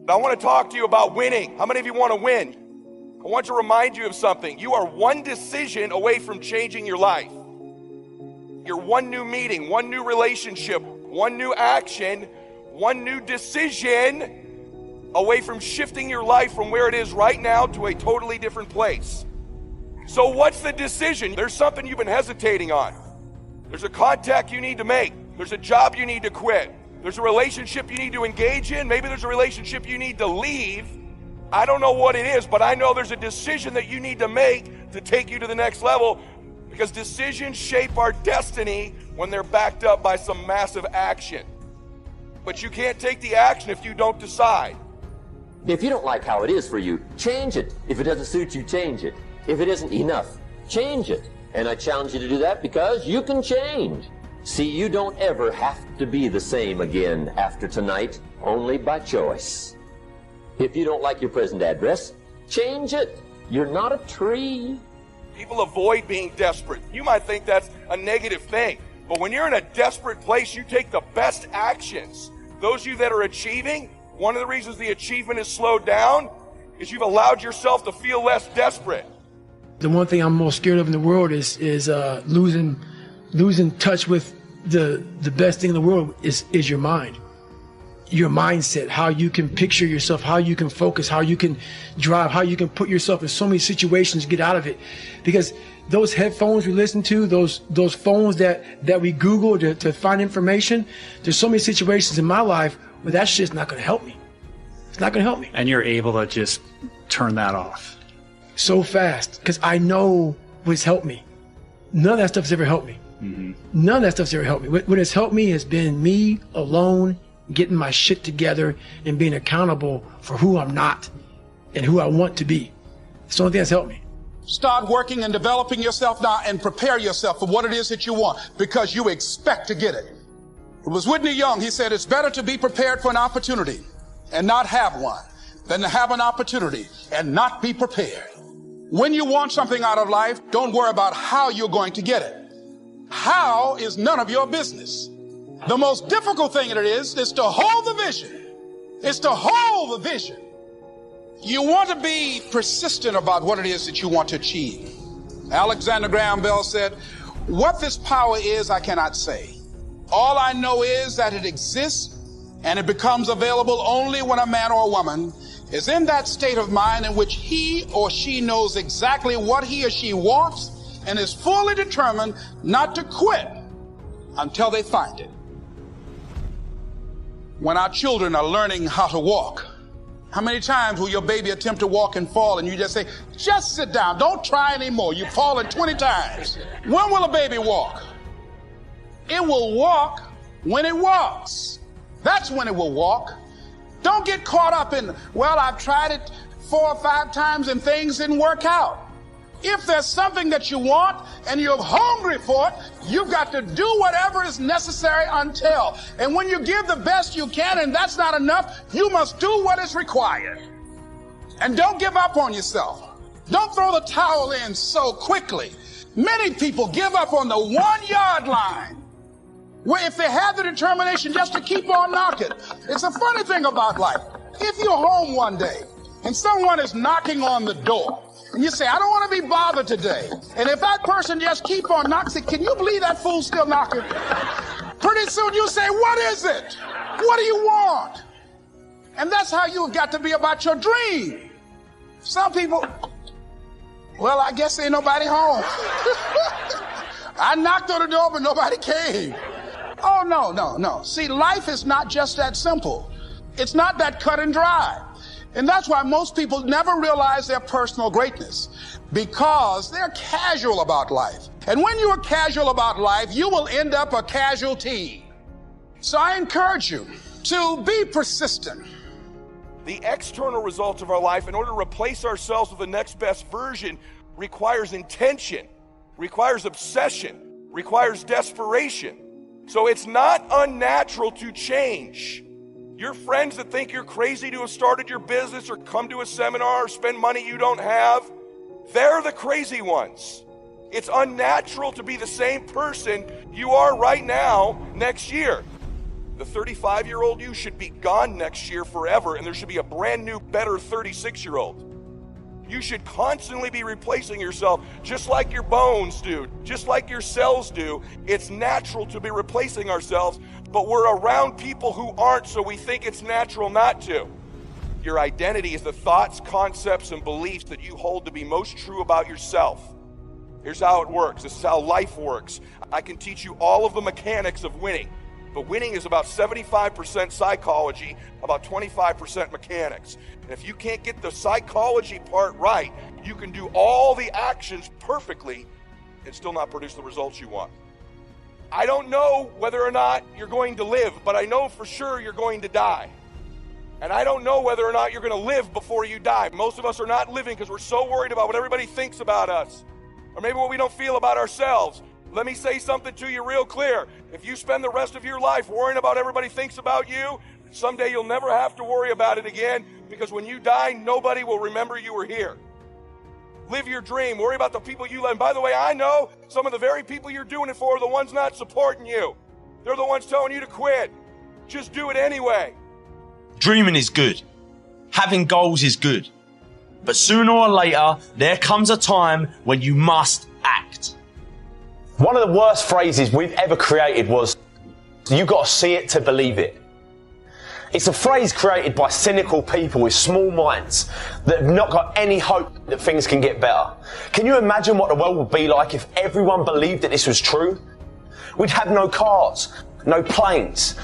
I want to talk to you about winning. How many of you want to win? I want to remind you of something. You are one decision away from changing your life. You're one new meeting, one new relationship, one new action, one new decision away from shifting your life from where it is right now to a totally different place. So what's the decision? There's something you've been hesitating on. There's a contact you need to make. There's a job you need to quit. There's a relationship you need to engage in. Maybe there's a relationship you need to leave. I don't know what it is, but I know there's a decision that you need to make to take you to the next level, because decisions shape our destiny when they're backed up by some massive action. But you can't take the action if you don't decide. If you don't like how it is for you, change it. If it doesn't suit you, change it. If it isn't enough, change it. And I challenge you to do that, because you can change. See, you don't ever have to be the same again after tonight, only by choice. If you don't like your present address, change it. You're not a tree. People avoid being desperate. You might think that's a negative thing, but when you're in a desperate place, you take the best actions. Those of you that are achieving, one of the reasons the achievement is slowed down is you've allowed yourself to feel less desperate. The one thing I'm most scared of in the world is losing touch with the best thing in the world is your mind. Your mindset, how you can picture yourself, how you can focus, how you can drive, how you can put yourself in so many situations, get out of it. Because those headphones we listen to, those phones that we Google to find information, there's so many situations in my life where that shit's not going to help me. It's not going to help me. And you're able to just turn that off. So fast, because I know what's helped me. None of that stuff's ever helped me. Mm-hmm. None of that stuff's ever helped me. What has helped me has been me alone, getting my shit together and being accountable for who I'm not and who I want to be. It's the only thing that's helped me. Start working and developing yourself now and prepare yourself for what it is that you want, because you expect to get it. It was Whitney Young. He said, it's better to be prepared for an opportunity and not have one than to have an opportunity and not be prepared. When you want something out of life, don't worry about how you're going to get it. How is none of your business. The most difficult thing it is to hold the vision. It's to hold the vision. You want to be persistent about what it is that you want to achieve. Alexander Graham Bell said, what this power is, I cannot say. All I know is that it exists, and it becomes available only when a man or a woman is in that state of mind in which he or she knows exactly what he or she wants and is fully determined not to quit until they find it. When our children are learning how to walk, how many times will your baby attempt to walk and fall and you just say, just sit down, don't try anymore, you've fallen 20 times. When will a baby walk? It will walk when it walks. That's when it will walk. Don't get caught up in, well, I've tried it 4 or 5 times and things didn't work out. If there's something that you want and you're hungry for it, you've got to do whatever is necessary until. And when you give the best you can and that's not enough, you must do what is required. And don't give up on yourself. Don't throw the towel in so quickly. Many people give up on the 1-yard line, where if they have the determination just to keep on knocking. It's a funny thing about life. If you're home one day and someone is knocking on the door, and you say, I don't want to be bothered today. And if that person just keep on knocking, can you believe that fool's still knocking? Pretty soon you say, what is it? What do you want? And that's how you've got to be about your dream. Some people, well, I guess ain't nobody home. I knocked on the door, but nobody came. Oh, no. See, life is not just that simple. It's not that cut and dry. And that's why most people never realize their personal greatness, because they're casual about life. And when you're casual about life, you will end up a casualty. So I encourage you to be persistent. The external results of our life, in order to replace ourselves with the next best version, requires intention, requires obsession, requires desperation. So it's not unnatural to change. Your friends that think you're crazy to have started your business or come to a seminar or spend money you don't have, they're the crazy ones. It's unnatural to be the same person you are right now next year. The 35-year-old you should be gone next year forever, and there should be a brand new, better 36-year-old. You should constantly be replacing yourself, just like your bones do, just like your cells do. It's natural to be replacing ourselves, but we're around people who aren't, so we think it's natural not to. Your identity is the thoughts, concepts, and beliefs that you hold to be most true about yourself. Here's how it works. This is how life works. I can teach you all of the mechanics of winning, but winning is about 75% psychology, about 25% mechanics. And if you can't get the psychology part right, you can do all the actions perfectly and still not produce the results you want. I don't know whether or not you're going to live, but I know for sure you're going to die. And I don't know whether or not you're going to live before you die. Most of us are not living because we're so worried about what everybody thinks about us, or maybe what we don't feel about ourselves. Let me say something to you real clear. If you spend the rest of your life worrying about what everybody thinks about you, someday you'll never have to worry about it again, because when you die, nobody will remember you were here. Live your dream. Worry about the people you love. And by the way, I know some of the very people you're doing it for are the ones not supporting you. They're the ones telling you to quit. Just do it anyway. Dreaming is good. Having goals is good. But sooner or later, there comes a time when you must act. One of the worst phrases we've ever created was, "You got to see it to believe it." It's a phrase created by cynical people with small minds that have not got any hope that things can get better. Can you imagine what the world would be like if everyone believed that this was true? We'd have no cars, no planes,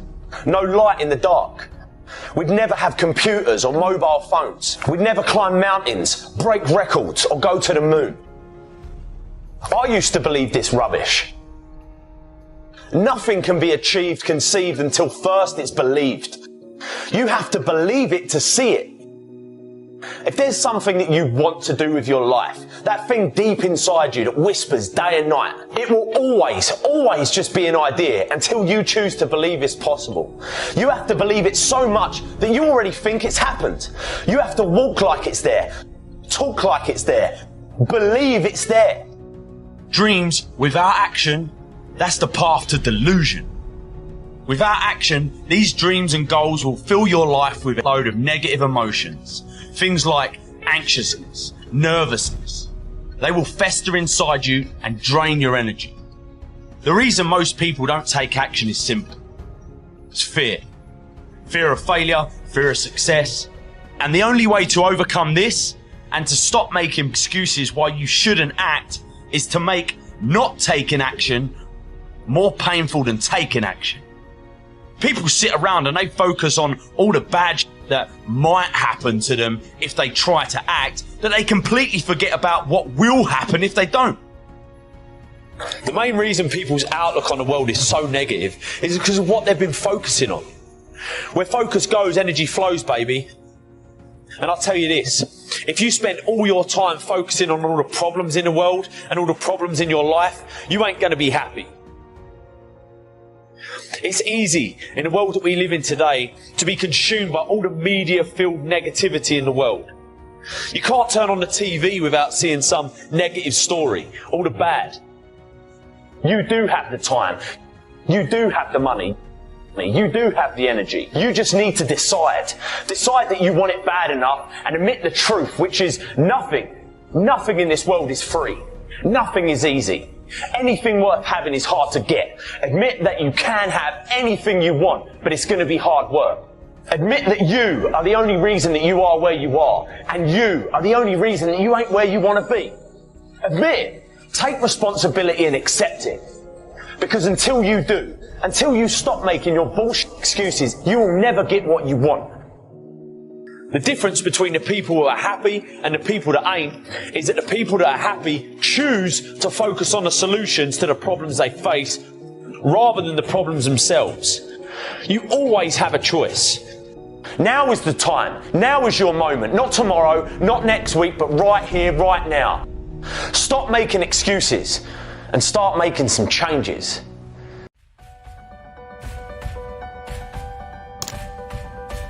no light in the dark. We'd never have computers or mobile phones. We'd never climb mountains, break records, or go to the moon. I used to believe this rubbish. Nothing can be achieved, conceived until first it's believed. You have to believe it to see it. If there's something that you want to do with your life, that thing deep inside you that whispers day and night, it will always just be an idea until you choose to believe it's possible. You have to believe it so much that you already think it's happened. You have to walk like it's there, talk like it's there, believe it's there. Dreams without action, that's the path to delusion. Without action, these dreams and goals will fill your life with a load of negative emotions. Things like anxiousness, nervousness. They will fester inside you and drain your energy. The reason most people don't take action is simple. It's fear. Fear of failure, fear of success. And the only way to overcome this and to stop making excuses why you shouldn't act is to make not taking action more painful than taking action. People sit around and they focus on all the bad that might happen to them if they try to act, that they completely forget about what will happen if they don't. The main reason people's outlook on the world is so negative is because of what they've been focusing on. Where focus goes, energy flows, baby. And I'll tell you this, if you spend all your time focusing on all the problems in the world and all the problems in your life, you ain't going to be happy. It's easy in the world that we live in today to be consumed by all the media-filled negativity in the world. You can't turn on the TV without seeing some negative story, all the bad. You do have the time. You do have the money. You do have the energy. You just need to decide. Decide that you want it bad enough and admit the truth, which is nothing in this world is free. Nothing is easy. Anything worth having is hard to get. Admit that you can have anything you want, but it's going to be hard work. Admit that you are the only reason that you are where you are, and you are the only reason that you ain't where you want to be. Admit it. Take responsibility and accept it. Because until you do, until you stop making your bullshit excuses, you will never get what you want. The difference between the people who are happy and the people that ain't is that the people that are happy choose to focus on the solutions to the problems they face rather than the problems themselves. You always have a choice. Now is the time. Now is your moment. Not tomorrow, not next week, but right here, right now. Stop making excuses and start making some changes.